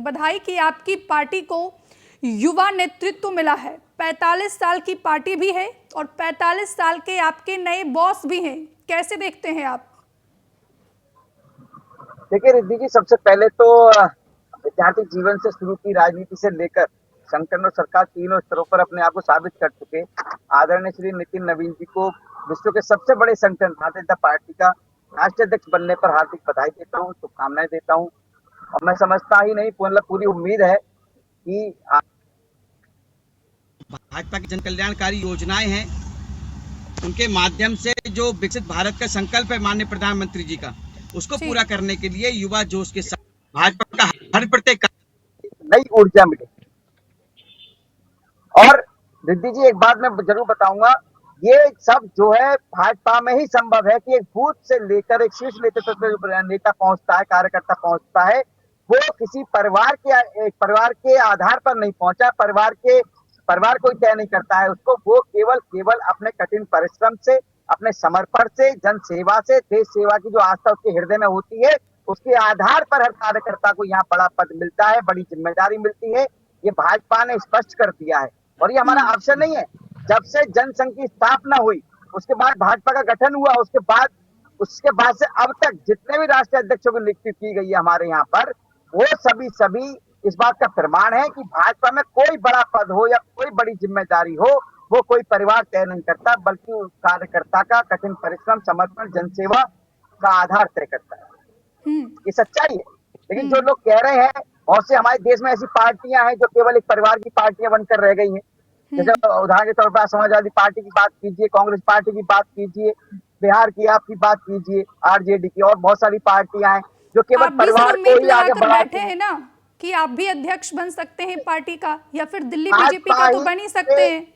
बधाई कि आपकी पार्टी को युवा नेतृत्व मिला है। 45 साल की पार्टी भी है और 45 साल के आपके नए बॉस भी हैं। कैसे देखते हैं आप? देखिए रिद्धि जी, सबसे पहले तो विद्यार्थी जीवन से शुरू की राजनीति से लेकर संगठन और सरकार तीनों स्तरों पर अपने आप को साबित कर चुके आदरणीय श्री नितिन नवीन जी को विश्व के सबसे बड़े संगठन भारतीय जनता पार्टी का राष्ट्रीय अध्यक्ष बनने पर हार्दिक बधाई देता हूँ, शुभकामनाएं देता हूँ। और मैं समझता ही नहीं, मतलब पूरी उम्मीद है कि भाजपा की जन कल्याणकारी योजनाएं हैं, उनके माध्यम से जो विकसित भारत का संकल्प है माननीय प्रधानमंत्री जी का, उसको पूरा करने के लिए युवा जोश के साथ भाजपा का हर प्रत्येक नई ऊर्जा मिले। और रिद्धि जी, एक बात मैं जरूर बताऊंगा, ये सब जो है भाजपा में ही संभव है कि एक बूथ से लेकर एक शीर्ष नेतृत्व तक नेता पहुंचता है, कार्यकर्ता पहुंचता है, वो किसी परिवार के आधार पर नहीं पहुंचा। परिवार कोई तय नहीं करता है उसको, वो केवल अपने कठिन परिश्रम से, अपने समर्पण से, जन सेवा से, देश सेवा की जो आस्था उसके हृदय में होती है, उसके आधार पर हर कार्यकर्ता को यहाँ बड़ा पद मिलता है, बड़ी जिम्मेदारी मिलती है। ये भाजपा ने स्पष्ट कर दिया है। और ये हमारा अवसर नहीं है। जब से जनसंघ की स्थापना हुई, उसके बाद भाजपा का गठन हुआ, उसके बाद से अब तक जितने भी राष्ट्रीय अध्यक्षों की नियुक्ति की गई है हमारे यहाँ पर, वो सभी इस बात का प्रमाण है कि भाजपा में कोई बड़ा पद हो या कोई बड़ी जिम्मेदारी हो, वो कोई परिवार तय नहीं करता, बल्कि उस कार्यकर्ता का कठिन परिश्रम, समर्पण, जनसेवा का आधार तय करता है। ये सच्चाई है। लेकिन जो लोग कह रहे हैं, बहुत से हमारे देश में ऐसी पार्टियां हैं जो केवल एक परिवार की पार्टियां बनकर रह गई हैं। जैसे उदाहरण के तौर पर समाजवादी पार्टी की बात कीजिए, कांग्रेस पार्टी की बात कीजिए, बिहार की आपकी बात कीजिए, आरजेडी की, और बहुत सारी पार्टियां हैं जो केवल परिवार को ही आगे बढ़ाते हैं ना कि आप भी अध्यक्ष बन सकते हैं पार्टी का, या फिर दिल्ली बीजेपी का तो बन ही सकते हैं।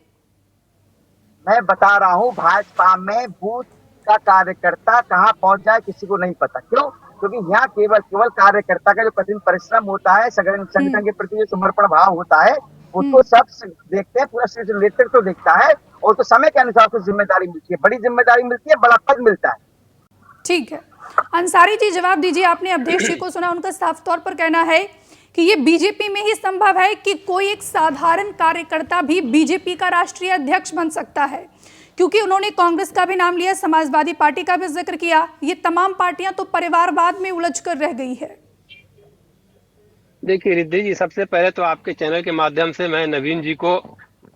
मैं बता रहा हूँ, भाजपा में बूथ का कार्यकर्ता कहाँ पहुंच जाए किसी को नहीं पता। क्यों? क्योंकि यहाँ केवल कार्यकर्ता का जो कठिन परिश्रम होता है, संगठन के प्रति जो समर्पण भाव होता है, उसको सब देखते हैं, पूरा नेतृत्व देखता है, और तो समय के अनुसार कुछ जिम्मेदारी मिलती है, बड़ी जिम्मेदारी मिलती है, बड़ा पद मिलता है। ठीक है, अंसारी जी जवाब दीजिए। आपने अवधेश जी को सुना, उनका साफ तौर पर कहना है कि ये बीजेपी में ही संभव है कि कोई एक साधारण कार्यकर्ता भी बीजेपी का राष्ट्रीय अध्यक्ष बन सकता है, क्योंकि उन्होंने कांग्रेस का भी नाम लिया, समाजवादी पार्टी का भी जिक्र किया। ये तमाम पार्टियां तो परिवारवाद में उलझ कर रह गई है। देखिए रिद्धि जी, सबसे पहले तो आपके चैनल के माध्यम से मैं नवीन जी को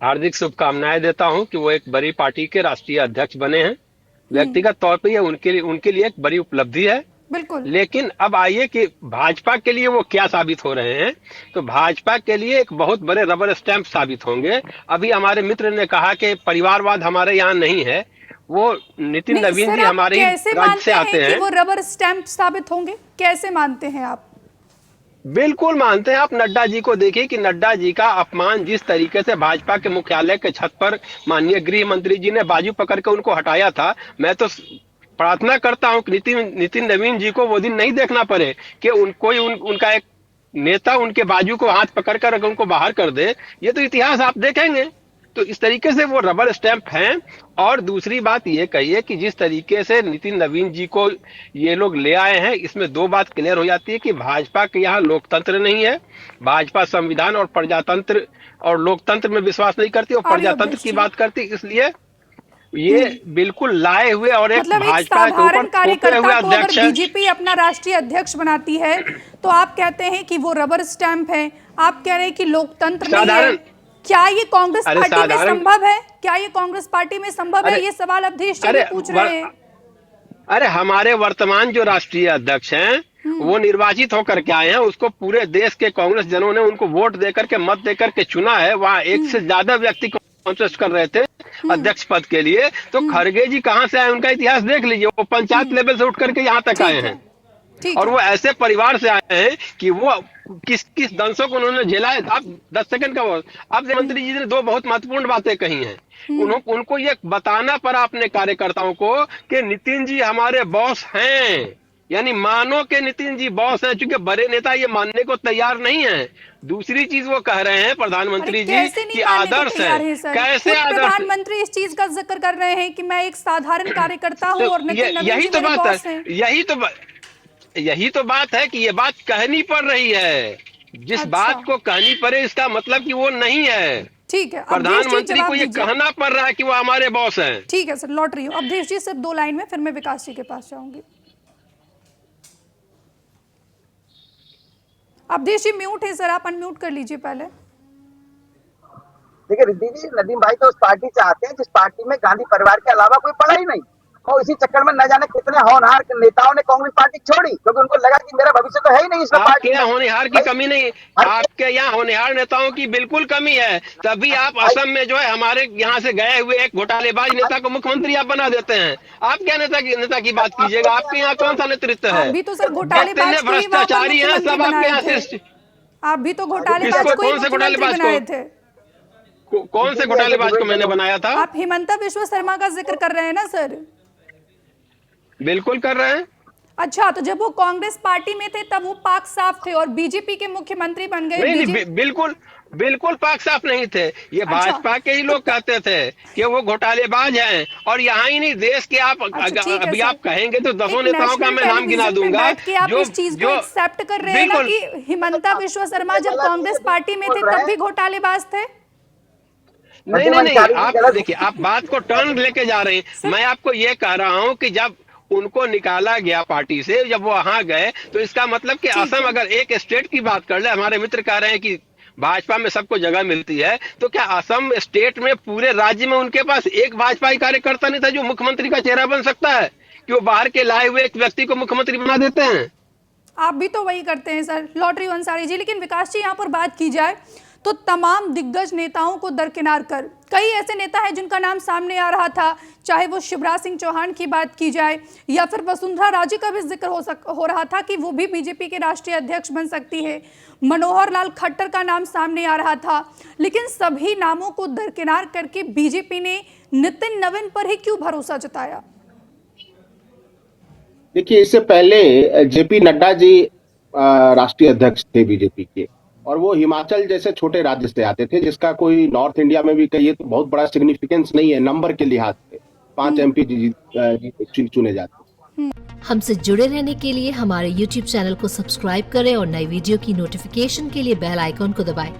हार्दिक शुभकामनाएं देता हूं कि वो एक बड़ी पार्टी के राष्ट्रीय अध्यक्ष बने हैं। व्यक्तिगत तौर पर ये उनके लिए एक बड़ी उपलब्धि है। बिल्कुल। लेकिन अब आइए कि भाजपा के लिए वो क्या साबित हो रहे हैं। तो भाजपा के लिए एक बहुत बड़े रबर स्टैंप साबित होंगे। अभी हमारे मित्र ने कहा कि परिवारवाद हमारे यहाँ नहीं है। वो नितिन नवीन जी हमारे ही राज्य से आते हैं। वो रबर स्टैंप साबित होंगे, कैसे मानते हैं आप? बिल्कुल मानते हैं। आप नड्डा जी को देखिए कि नड्डा जी का अपमान जिस तरीके से भाजपा के मुख्यालय के छत पर माननीय गृह मंत्री जी ने बाजू पकड़ के उनको हटाया था। मैं तो प्रार्थना करता हूं कि नितिन नवीन जी को वो दिन नहीं देखना पड़े कि उनका एक नेता उनके बाजू को हाथ पकड़ कर अगर उनको बाहर कर दे। ये तो इतिहास आप देखेंगे। तो इस तरीके से वो रबर स्टैंप हैं। और दूसरी बात ये कहिए कि जिस तरीके से नितिन नवीन जी को ये लोग ले आए हैं, इसमें दो बात क्लियर हो जाती है कि भाजपा के यहाँ लोकतंत्र नहीं है। भाजपा संविधान और प्रजातंत्र और लोकतंत्र में विश्वास नहीं करती और प्रजातंत्र की बात करती। इसलिए ये बिल्कुल लाए हुए और एक भाजपा के ऊपर थोपे हुए अध्यक्ष है। बीजेपी अपना राष्ट्रीय अध्यक्ष बनाती है तो आप कहते हैं कि वो रबर स्टैंप है, आप कह रहे हैं कि लोकतंत्र नहीं है। क्या ये कांग्रेस पार्टी में संभव है? क्या ये कांग्रेस पार्टी में संभव है? ये सवाल अवधेश जी पूछ रहे हैं। अरे हमारे वर्तमान जो राष्ट्रीय अध्यक्ष हैं वो निर्वाचित होकर के आए हैं। उसको पूरे देश के कांग्रेस जनों ने उनको वोट देकर के, मत देकर के चुना है। वहां एक से ज्यादा व्यक्ति कॉन्टेस्ट कर रहे थे अध्यक्ष पद के लिए। तो खड़गे जी कहां से आए, उनका इतिहास देख लीजिए। वो पंचायत लेवल से उठ करके यहाँ तक आए हैं। और वो ऐसे परिवार से आए हैं कि वो किस दंशों को उन्होंने झेला है। आप 10 सेकंड का वो अब मंत्री जी ने दो बहुत महत्वपूर्ण बातें कही हैं। उनको ये बताना पड़ा अपने कार्यकर्ताओं को कि नितिन जी हमारे बॉस हैं। यानी मानो के नितिन जी बॉस हैं, क्योंकि बड़े नेता ये मानने को तैयार नहीं है। दूसरी चीज वो कह रहे हैं प्रधानमंत्री जी कि आदर्श है। कैसे आदर्श? प्रधानमंत्री इस चीज का जिक्र कर रहे हैं कि मैं एक साधारण कार्यकर्ता हूं और नितिन नवीन जी मेरे बॉस हैं। यही तो बात है कि ये बात कहनी पड़ रही है। जिस अच्छा। बात को कहनी पड़े इसका मतलब कि वो नहीं है। ठीक है, अवधेश जी प्रधानमंत्री जवाब को ये दीजिए। कहना पड़ रहा है कि वो हमारे बॉस हैं। ठीक है सर, लौट रही हूँ अवधेश जी, सिर्फ 2 लाइन में, फिर मैं विकास जी के पास जाऊंगी। अवधेश जी म्यूट है सर, आप अनम्यूट कर लीजिए पहले। देखिए रिद्धि जी, नदीम भाई तो उस पार्टी से आते हैं जिस पार्टी में गांधी परिवार के अलावा कोई पड़ा ही नहीं, और इसी चक्कर में न जाने कितने होनहार नेताओं ने कांग्रेस पार्टी छोड़ी, क्योंकि उनको लगा कि मेरा भविष्य तो है ही नहीं इसमें आपके पार्टी में। यहाँ होनहार की कमी नहीं, आपके यहाँ होनहार नेताओं की बिल्कुल कमी है। तभी आप असम में जो है हमारे यहाँ से गए हुए एक घोटालेबाज नेता को मुख्यमंत्री आप बना देते हैं। आप क्या नेता की बात कीजिएगा? आपके यहाँ कौन सा नेतृत्व आप है? भी तो सर घोटालेबाज जितने को ही वहां पर भ्रष्टाचारी हैं मुख्यमंत्री सब आपके बनाए यहाँ थे। से। आप भी तो घोटालेबाज किसको? को ही कौन से मुख्यमंत्री घोटालेबाज बनाए को? थे। कौन से घोटालेबाज को मैंने बनाया था? आप हिमंता विश्व शर्मा का जिक्र कर रहे हैं ना सर? बिल्कुल कर रहे हैं। अच्छा, तो जब वो कांग्रेस पार्टी में थे तब वो पाक साफ थे और बीजेपी के मुख्यमंत्री बन गए। नहीं, बिल्कुल पाक साफ नहीं थे। ये भाजपा के ही लोग कहते थे कि वो घोटालेबाज हैं, और यहाँ ही नहीं देश के आप अभी आप कहेंगे तो 10 नेताओं का मैं नाम गिना दूंगा। आप इस चीज को एक्सेप्ट कर रहे हैं ना कि हिमंता विश्व शर्मा जब कांग्रेस पार्टी में थे तब भी घोटालेबाज थे? नहीं, आप देखिए, आप बात को टर्न लेके जा रहे हैं। मैं आपको ये कह रहा हूँ कि जब उनको निकाला गया पार्टी से, जब वो वहां गए, तो इसका मतलब कि असम अगर एक स्टेट की बात कर ले, हमारे मित्र कह रहे हैं कि भाजपा में सबको जगह मिलती है, तो क्या असम स्टेट में पूरे राज्य में उनके पास एक भाजपा कार्यकर्ता नहीं था जो मुख्यमंत्री का चेहरा बन सकता है, कि वो बाहर के लाए हुए एक व्यक्ति को मुख्यमंत्री बना देते हैं? आप भी तो वही करते हैं सर, लॉटरी अंसारी जी। लेकिन विकास जी, यहाँ पर बात की जाए तो तमाम दिग्गज नेताओं को दरकिनार कर कई ऐसे नेता हैं जिनका नाम सामने आ रहा था, चाहे वो शिवराज सिंह चौहान की बात की जाए या फिर वसुंधरा राजे का भी जिक्र हो रहा था कि वो भी बीजेपी के राष्ट्रीय अध्यक्ष बन सकती है। मनोहर लाल खट्टर का नाम सामने आ रहा था, लेकिन सभी नामों को दरकिनार करके बीजेपी ने नितिन नवीन पर ही क्यों भरोसा जताया? देखिए, इससे पहले जेपी नड्डा जी राष्ट्रीय अध्यक्ष थे बीजेपी के, और वो हिमाचल जैसे छोटे राज्य से आते थे, जिसका कोई नॉर्थ इंडिया में भी कहिए तो बहुत बड़ा सिग्निफिकेंस नहीं है नंबर के लिहाज से। 5 MP चुने जाते। हमसे जुड़े रहने के लिए हमारे YouTube चैनल को सब्सक्राइब करें और नई वीडियो की नोटिफिकेशन के लिए बेल आइकॉन को दबाएं।